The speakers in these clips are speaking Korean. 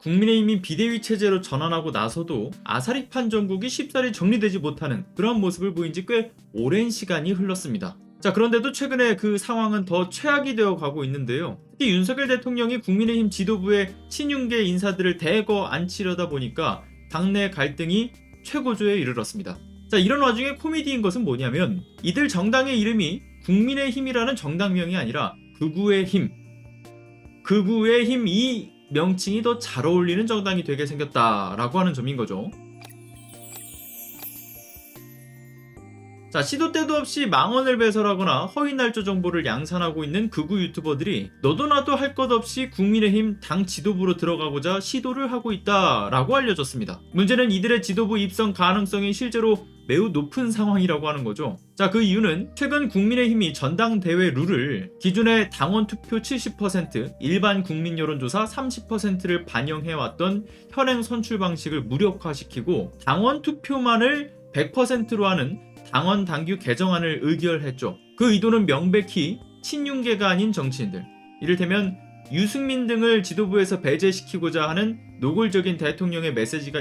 국민의힘이 비대위 체제로 전환하고 나서도 아사리판 정국이 쉽사리 정리되지 못하는 그런 모습을 보인 지 꽤 오랜 시간이 흘렀습니다. 자, 그런데도 최근에 그 상황은 더 최악이 되어 가고 있는데요. 특히 윤석열 대통령이 국민의힘 지도부의 친윤계 인사들을 대거 앉히려다 보니까 당내 갈등이 최고조에 이르렀습니다. 자, 이런 와중에 코미디인 것은 뭐냐면 이들 정당의 이름이 국민의힘이라는 정당명이 아니라 극우의 힘, 극우의 힘 이 명칭이 더 잘 어울리는 정당이 되게 생겼다라고 하는 점인 거죠. 자, 시도 때도 없이 망언을 배설하거나 허위날조 정보를 양산하고 있는 극우 유튜버들이 너도 나도 할 것 없이 국민의힘 당 지도부로 들어가고자 시도를 하고 있다라고 알려졌습니다. 문제는 이들의 지도부 입성 가능성이 실제로 매우 높은 상황이라고 하는 거죠. 자, 그 이유는 최근 국민의힘이 전당대회 룰을 기존의 당원 투표 70%, 일반 국민 여론조사 30%를 반영해왔던 현행 선출 방식을 무력화시키고 당원 투표만을 100%로 하는 당원 당규 개정안을 의결했죠. 그 의도는 명백히 친윤계가 아닌 정치인들, 이를테면 유승민 등을 지도부에서 배제시키고자 하는 노골적인 대통령의 메시지가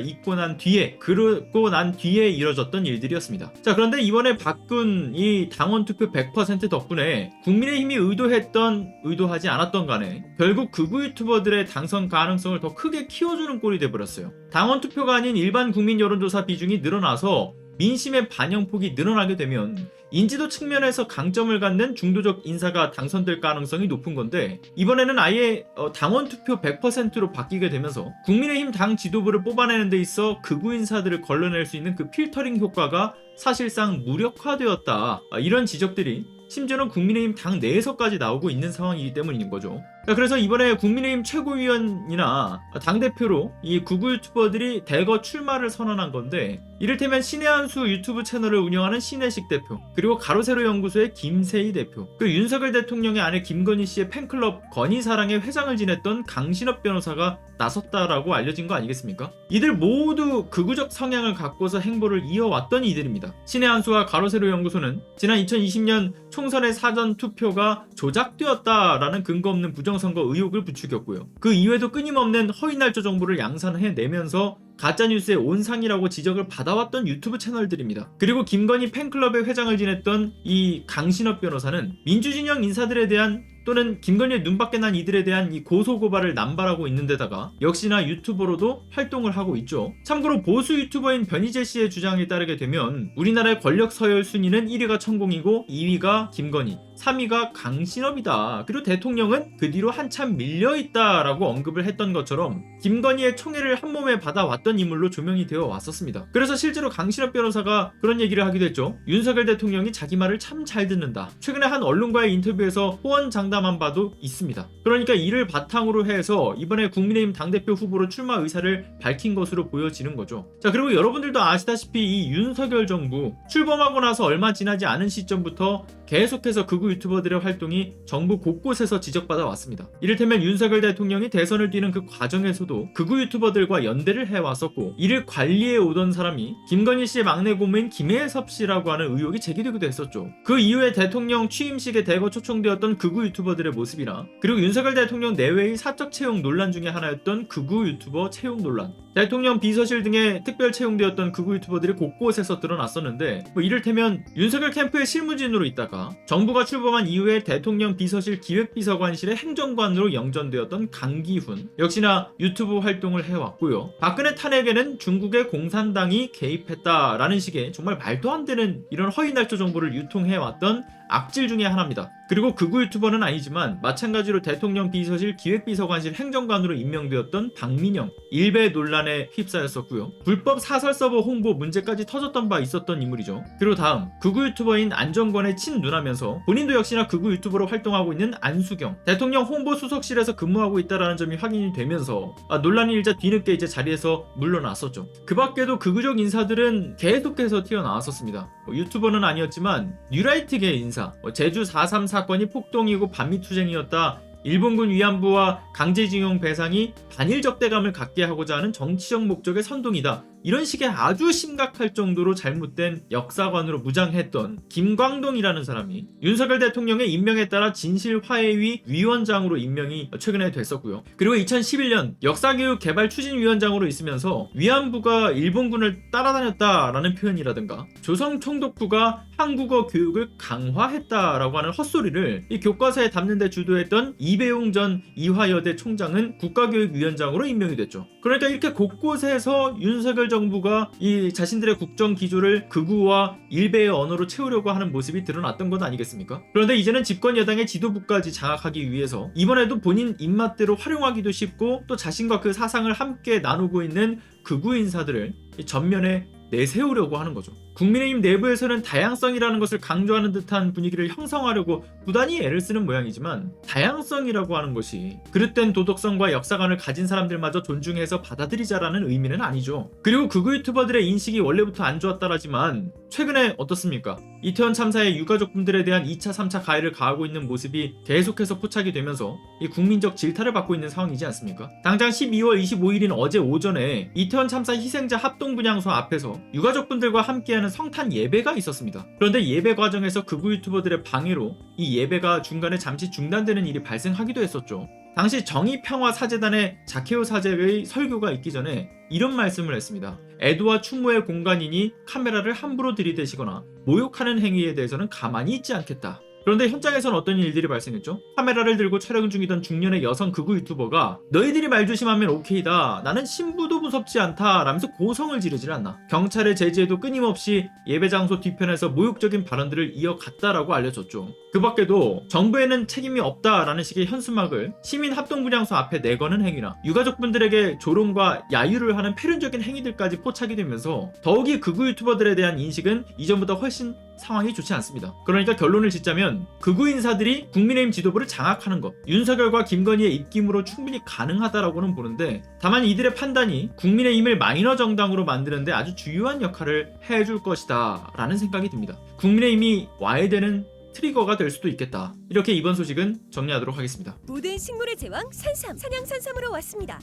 그러고 난 뒤에 이뤄졌던 일들이었습니다. 자, 그런데 이번에 바꾼 이 당원 투표 100% 덕분에 국민의힘이 의도하지 않았던 간에 결국 극우 유튜버들의 당선 가능성을 더 크게 키워주는 꼴이 돼버렸어요. 당원 투표가 아닌 일반 국민 여론조사 비중이 늘어나서 민심의 반영폭이 늘어나게 되면 인지도 측면에서 강점을 갖는 중도적 인사가 당선될 가능성이 높은 건데, 이번에는 아예 당원 투표 100%로 바뀌게 되면서 국민의힘 당 지도부를 뽑아내는 데 있어 극우 인사들을 걸러낼 수 있는 그 필터링 효과가 사실상 무력화되었다, 이런 지적들이 심지어는 국민의힘 당 내에서까지 나오고 있는 상황이기 때문인 거죠. 자, 그래서 이번에 국민의힘 최고위원이나 당대표로 이 극우 유튜버들이 대거 출마를 선언한 건데, 이를테면 신혜한수 유튜브 채널을 운영하는 신혜식 대표, 그리고 가로세로 연구소의 김세희 대표, 그리고 윤석열 대통령의 아내 김건희 씨의 팬클럽 건희사랑의 회장을 지냈던 강신업 변호사가 나섰다라고 알려진 거 아니겠습니까? 이들 모두 극우적 성향을 갖고서 행보를 이어왔던 이들입니다. 신혜한수와 가로세로 연구소는 지난 2020년 총선의 사전 투표가 조작되었다라는 근거 없는 부정선거 의혹을 부추겼고요. 그 이외에도 끊임없는 허위날조 정보를 양산해내면서 가짜뉴스의 온상이라고 지적을 받아왔던 유튜브 채널들입니다. 그리고 김건희 팬클럽의 회장을 지냈던 이 강신업 변호사는 민주진영 인사들에 대한, 또는 김건희의 눈밖에 난 이들에 대한 이 고소고발을 남발하고 있는 데다가 역시나 유튜버로도 활동을 하고 있죠. 참고로 보수 유튜버인 변희재 씨의 주장에 따르게 되면 우리나라의 권력 서열 순위는 1위가 천공이고 2위가 김건희, 3위가 강신업이다. 그리고 대통령은 그 뒤로 한참 밀려있다라고 언급을 했던 것처럼 김건희의 총애를 한몸에 받아왔던 인물로 조명이 되어 왔었습니다. 그래서 실제로 강신업 변호사가 그런 얘기를 하기도 했죠. 윤석열 대통령이 자기 말을 참 잘 듣는다. 최근에 한 언론과의 인터뷰에서 호언장담한 바도 있습니다. 그러니까 이를 바탕으로 해서 이번에 국민의힘 당대표 후보로 출마 의사를 밝힌 것으로 보여지는 거죠. 자, 그리고 여러분들도 아시다시피 이 윤석열 정부 출범하고 나서 얼마 지나지 않은 시점부터 계속해서 극우 유튜버들의 활동이 정부 곳곳에서 지적받아 왔습니다. 이를테면 윤석열 대통령이 대선을 뛰는 그 과정에서도 극우 유튜버들과 연대를 해왔었고, 이를 관리해 오던 사람이 김건희 씨의 막내 고모인 김혜섭 씨라고 하는 의혹이 제기되기도 했었죠. 그 이후에 대통령 취임식에 대거 초청되었던 극우 유튜버들의 모습이나, 그리고 윤석열 대통령 내외의 사적 채용 논란 중에 하나였던 극우 유튜버 채용 논란, 대통령 비서실 등에 특별 채용되었던 극우 유튜버들이 곳곳에서 드러났었는데, 이를테면 윤석열 캠프의 실무진으로 있다가 정부가 출범한 이후에 대통령 비서실 기획비서관실의 행정관으로 영전되었던 강기훈, 역시나 유튜브 활동을 해왔고요. 박근혜 탄핵에는 중국의 공산당이 개입했다라는 식의 정말 말도 안 되는 이런 허위날조 정보를 유통해왔던 악질 중에 하나입니다. 그리고 극우 유튜버는 아니지만 마찬가지로 대통령 비서실 기획비서관실 행정관으로 임명되었던 박민영, 일배 논란에 휩싸였었고요. 불법 사설 서버 홍보 문제까지 터졌던 바 있었던 인물이죠. 그리고 다음, 극우 유튜버인 안정권의 친누나면서 본인도 역시나 극우 유튜버로 활동하고 있는 안수경, 대통령 홍보 수석실에서 근무하고 있다라는 점이 확인이 되면서 논란이 일자 뒤늦게 이제 자리에서 물러났었죠. 그 밖에도 극우적 인사들은 계속해서 튀어나왔었습니다. 유튜버는 아니었지만 뉴라이트계 인사, 제주 4.3 사건이 폭동이고 반미투쟁이었다, 일본군 위안부와 강제징용 배상이 반일 적대감을 갖게 하고자 하는 정치적 목적의 선동이다, 이런 식의 아주 심각할 정도로 잘못된 역사관으로 무장했던 김광동이라는 사람이 윤석열 대통령의 임명에 따라 진실화해위 위원장으로 임명이 최근에 됐었고요. 그리고 2011년 역사교육개발추진위원장으로 있으면서 위안부가 일본군을 따라다녔다라는 표현이라든가 조선총독부가 한국어 교육을 강화했다라고 하는 헛소리를 이 교과서에 담는 데 주도했던 이배용 전 이화여대 총장은 국가교육위원장으로 임명이 됐죠. 그러니까 이렇게 곳곳에서 윤석열 정부가 이 자신들의 국정 기조를 극우와 일베의 언어로 채우려고 하는 모습이 드러났던 것 아니겠습니까? 그런데 이제는 집권 여당의 지도부까지 장악하기 위해서 이번에도 본인 입맛대로 활용하기도 쉽고 또 자신과 그 사상을 함께 나누고 있는 극우 인사들을 전면에 내세우려고 하는 거죠. 국민의힘 내부에서는 다양성이라는 것을 강조하는 듯한 분위기를 형성하려고 부단히 애를 쓰는 모양이지만 다양성이라고 하는 것이 그릇된 도덕성과 역사관을 가진 사람들마저 존중해서 받아들이자라는 의미는 아니죠. 그리고 극우 유튜버들의 인식이 원래부터 안 좋았다라지만 최근에 어떻습니까? 이태원 참사의 유가족분들에 대한 2차, 3차 가해를 가하고 있는 모습이 계속해서 포착이 되면서 이 국민적 질타를 받고 있는 상황이지 않습니까? 당장 12월 25일인 어제 오전에 이태원 참사 희생자 합동분향소 앞에서 유가족분들과 함께하는 성탄 예배가 있었습니다. 그런데 예배 과정에서 극우 유튜버들의 방해로 이 예배가 중간에 잠시 중단되는 일이 발생하기도 했었죠. 당시 정의평화사재단의 자케오 사제의 설교가 있기 전에 이런 말씀을 했습니다. 애도와 추모의 공간이니 카메라를 함부로 들이대시거나 모욕하는 행위에 대해서는 가만히 있지 않겠다. 그런데 현장에선 어떤 일들이 발생했죠? 카메라를 들고 촬영 중이던 중년의 여성 극우 유튜버가 너희들이 말 조심하면 오케이다. 나는 신부도 무섭지 않다. 라면서 고성을 지르질 않나. 경찰의 제지에도 끊임없이 예배 장소 뒤편에서 모욕적인 발언들을 이어갔다라고 알려졌죠. 그 밖에도 정부에는 책임이 없다라는 식의 현수막을 시민합동분향소 앞에 내거는 행위나 유가족분들에게 조롱과 야유를 하는 패륜적인 행위들까지 포착이 되면서 더욱이 극우 유튜버들에 대한 인식은 이전보다 훨씬 상황이 좋지 않습니다. 그러니까 결론을 짓자면 극우 인사들이 국민의힘 지도부를 장악하는 것, 윤석열과 김건희의 입김으로 충분히 가능하다라고는 보는데 다만 이들의 판단이 국민의힘을 마이너 정당으로 만드는데 아주 주요한 역할을 해줄 것이다 라는 생각이 듭니다. 국민의힘이 와야 되는 트리거가 될 수도 있겠다. 이렇게 이번 소식은 정리하도록 하겠습니다. 모든 식물의 제왕 산삼, 산양산삼으로 왔습니다.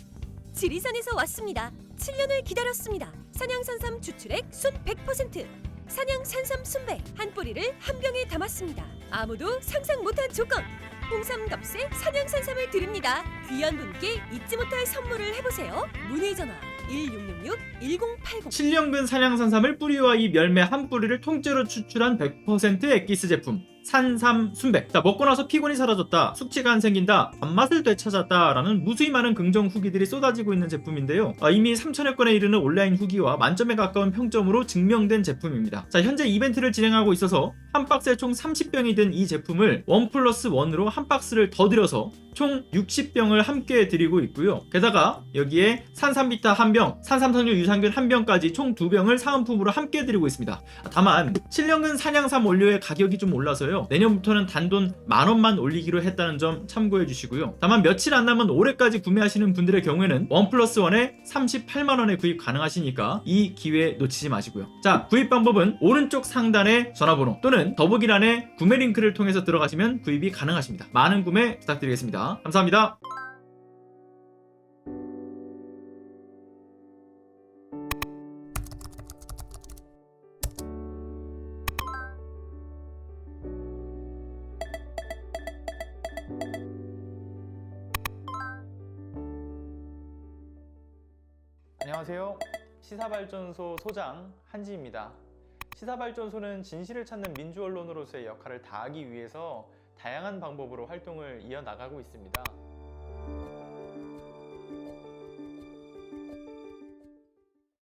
지리산에서 왔습니다. 7년을 기다렸습니다. 산양산삼 추출액 순 100%. 산양산삼 순백 한 뿌리를 한 병에 담았습니다. 아무도 상상 못한 조건. 홍삼 덮새 산양산삼을 드립니다. 귀한 분께 잊지 못할 선물을 해보세요. 문의 전화 1666-1080. 7년근 산양산삼을 뿌리와 이 열매 한 뿌리를 통째로 추출한 100% 엑기스 제품 산삼 순백. 먹고 나서 피곤이 사라졌다, 숙취가 안 생긴다, 밥맛을 되찾았다 라는 무수히 많은 긍정 후기들이 쏟아지고 있는 제품인데요. 이미 3,000여 건에 이르는 온라인 후기와 만점에 가까운 평점으로 증명된 제품입니다. 자, 현재 이벤트를 진행하고 있어서 한 박스에 총 30병이 든 이 제품을 1+1으로 한 박스를 더 들여서 총 60병을 함께 드리고 있고요. 게다가 여기에 산삼비타 한 병, 산삼석류 유산균 한 병까지 총 2병을 사은품으로 함께 드리고 있습니다. 다만 7년근 산양삼 원료의 가격이 좀 올라서요, 내년부터는 단돈 10,000원만 올리기로 했다는 점 참고해 주시고요. 다만 며칠 안 남은 올해까지 구매하시는 분들의 경우에는 1+1에 38만원에 구입 가능하시니까 이 기회 놓치지 마시고요. 자, 구입 방법은 오른쪽 상단의 전화번호 또는 더보기란의 구매 링크를 통해서 들어가시면 구입이 가능하십니다. 많은 구매 부탁드리겠습니다. 감사합니다. 안녕하세요. 시사발전소 소장 한지입니다. 시사발전소는 진실을 찾는 민주언론으로서의 역할을 다하기 위해서 다양한 방법으로 활동을 이어나가고 있습니다.